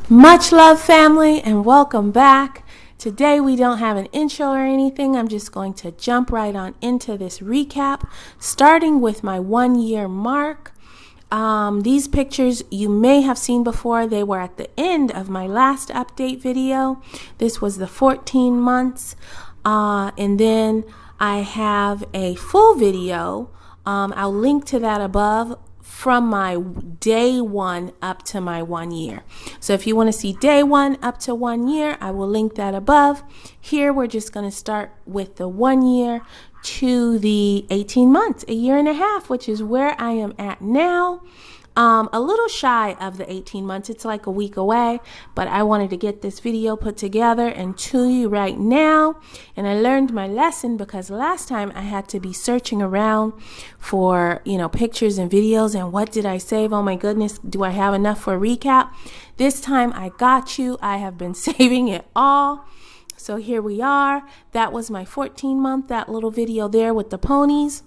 Much love, family, and welcome back. Today we don't have an intro or anything. I'm just going to jump right on into this recap, starting with my 1 year mark. These pictures you may have seen before. They were at the end of my last update video. This was the 14 months. And then I have a full video. I'll link to that above, from my day 1 up to my 1 year. So if you want to see day 1 up to 1 year, I will link that above. Here we're just going to start with the 1 year to the 18 months, a year and a half, which is where I am at now. A little shy of the 18 months. It's like a week away, but I wanted to get this video put together and to you right now. And I learned my lesson because last time I had to be searching around for, pictures and videos and what did I save? Oh my goodness, do I have enough for a recap? This time I got you. I have been saving it all. So here we are. That was my 14 month, that little video there with the ponies.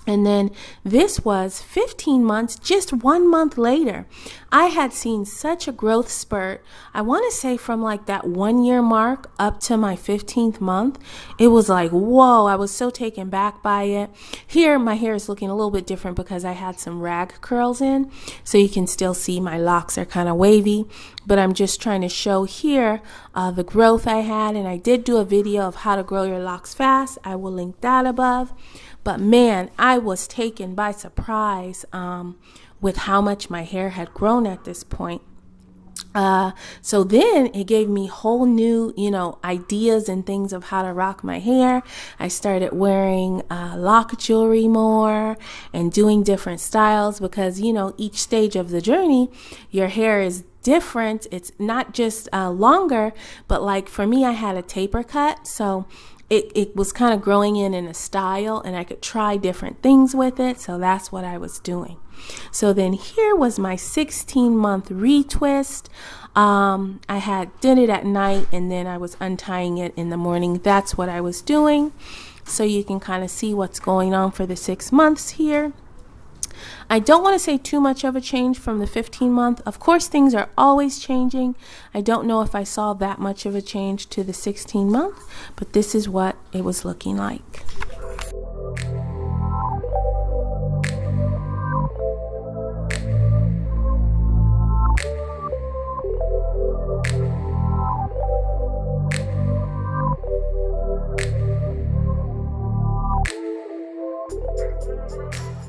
And then this was 15 months, just 1 month later. I had seen such a growth spurt. I want to say from like that 1 year mark up to my 15th month. It was like, whoa, I was so taken back by it. Here, my hair is looking a little bit different because I had some rag curls in. So you can still see my locks are kind of wavy. But I'm just trying to show here the growth I had. And I did do a video of how to grow your locks fast. I will link that above. But man, I was taken by surprise with how much my hair had grown at this point. So then it gave me whole new, ideas and things of how to rock my hair. I started wearing lock jewelry more and doing different styles because, each stage of the journey, your hair is different. It's not just longer, but like for me, I had a taper cut. So it was kind of growing in a style and I could try different things with it. So that's what I was doing. So then here was my 16-month retwist. I did it at night and then I was untying it in the morning. That's what I was doing. So you can kind of see what's going on for the 6 months here. I don't want to say too much of a change from the 15 month. Of course, things are always changing. I don't know if I saw that much of a change to the 16 month, but this is what it was looking like.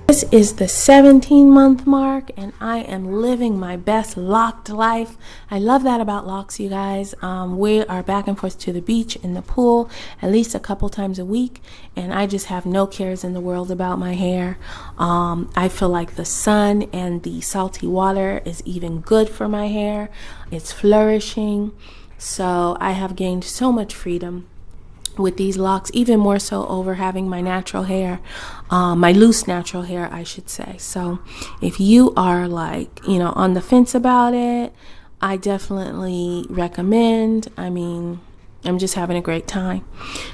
This is the 17-month mark and I am living my best locked life. I love that about locks, you guys. We are back and forth to the beach, in the pool, at least a couple times a week, and I just have no cares in the world about my hair. I feel like the sun and the salty water is even good for my hair. It's flourishing. So I have gained so much freedom with these locks, even more so over having my natural hair, my loose natural hair, I should say. So if you are like, on the fence about it, I definitely recommend. I'm just having a great time.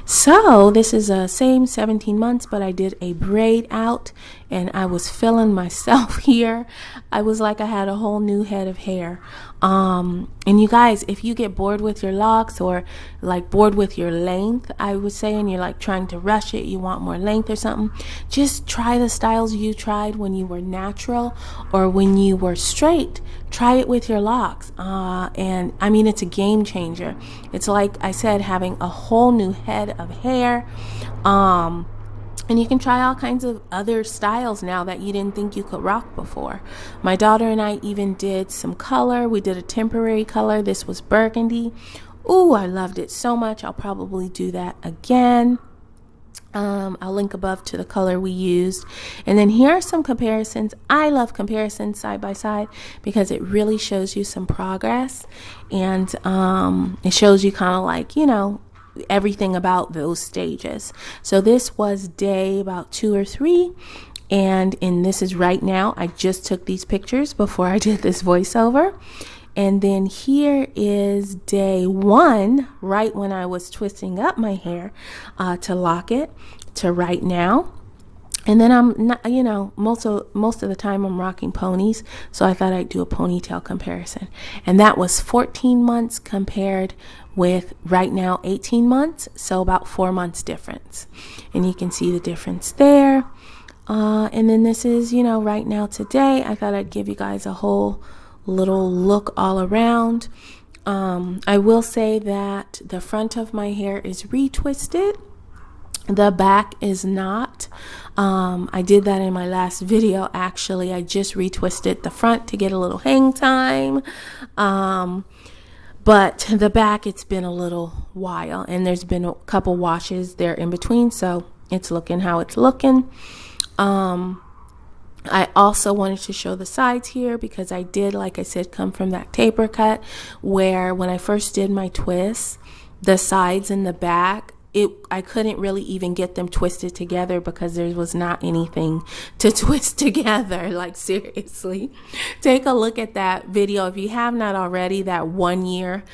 So this is the same 17 months, but I did a braid out and I was feeling myself here. I was like I had a whole new head of hair. And you guys, if you get bored with your locks or like bored with your length, I would say, and you're like trying to rush it, you want more length or something, just try the styles you tried when you were natural or when you were straight. Try it with your locks. And it's a game changer. It's like I said, having a whole new head of hair. And you can try all kinds of other styles now that you didn't think you could rock before. My daughter and I even did some color. We did a temporary color. This was burgundy. Ooh, I loved it so much. I'll probably do that again. I'll link above to the color we used. And then here are some comparisons. I love comparisons side by side because it really shows you some progress. And it shows you kind of like, everything about those stages. So this was day about 2 or 3. And this is right now. I just took these pictures before I did this voiceover. And then here is day 1, right when I was twisting up my hair to lock it, to right now. And then I'm not, most of the time I'm rocking ponies, so I thought I'd do a ponytail comparison. And that was 14 months compared with right now 18 months, so about 4 months difference. And you can see the difference there. And then this is, right now today. I thought I'd give you guys a whole little look all around. I will say that the front of my hair is retwisted. The back is not. I did that in my last video. Actually, I just retwisted the front to get a little hang time. But the back, it's been a little while, and there's been a couple washes there in between, so it's looking how it's looking. I also wanted to show the sides here because I did, like I said, come from that taper cut where when I first did my twists, the sides and the back, I couldn't really even get them twisted together because there was not anything to twist together. Like, seriously, take a look at that video if you have not already, that 1 year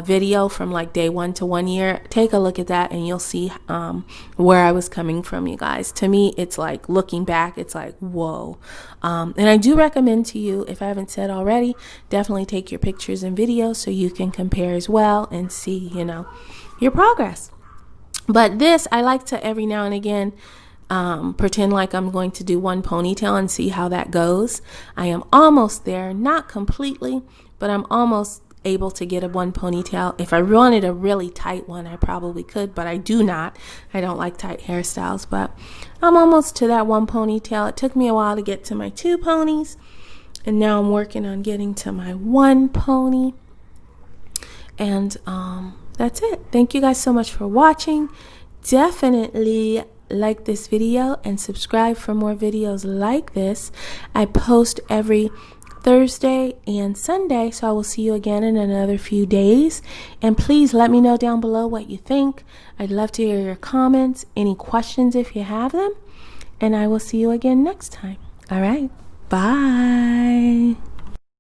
video from like day 1 to 1 year. Take a look at that and you'll see where I was coming from, you guys. To me, it's like, looking back, it's like, whoa. And I do recommend to you, if I haven't said already, definitely take your pictures and videos so you can compare as well and see, your progress. But this, I like to every now and again pretend like I'm going to do one ponytail and see how that goes. I am almost there, not completely, but I'm almost able to get a one ponytail. If I wanted a really tight one, I probably could, but I do not. I don't like tight hairstyles, but I'm almost to that one ponytail. It took me a while to get to my 2 ponies, and now I'm working on getting to my 1 pony. And that's it. Thank you guys so much for watching. Definitely like this video and subscribe for more videos like this. I post every Thursday and Sunday, so I will see you again in another few days. And please let me know down below what you think. I'd love to hear your comments, any questions if you have them, and I will see you again next time. All right, bye.